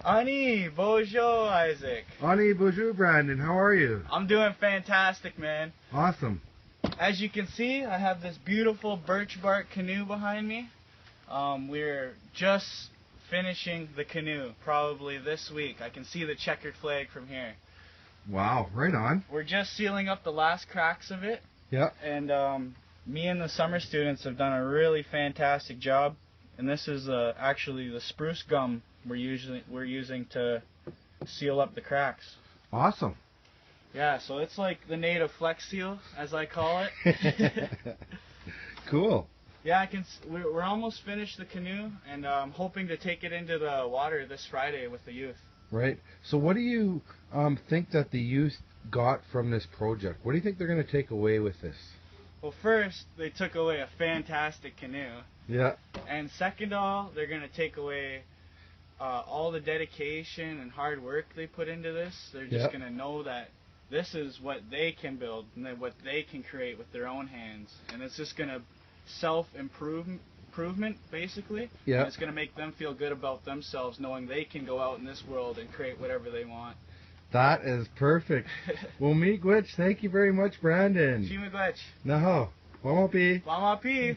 Ani, bonjour, Isaac. Ani, bonjour, Brandon. How are you? I'm doing fantastic, man. Awesome. As you can see, I have this beautiful birch bark canoe behind me. We're just finishing the canoe, probably this week. I can see the checkered flag from here. Wow, right on. We're just sealing up the last cracks of it. Yeah. And me and the summer students have done a really fantastic job. And this is actually the spruce gum we're using to seal up the cracks. Awesome. Yeah, so it's like the native Flex Seal, as I call it. Cool. Yeah, we're almost finished the canoe, and I'm hoping to take it into the water this Friday with the youth. Right. So what do you think that the youth got from this project? What do you think they're going to take away with this? Well, first, they took away a fantastic canoe. Yeah. And second of all, they're going to take away all the dedication and hard work they put into this. They're just going to know that this is what they can build and then what they can create with their own hands. And it's just going to self-improvement, basically. Yeah. And it's going to make them feel good about themselves, knowing they can go out in this world and create whatever they want. That is perfect. Well, miigwech, thank you very much, Brandon. Miigwech. No, wamapi. Wamapi.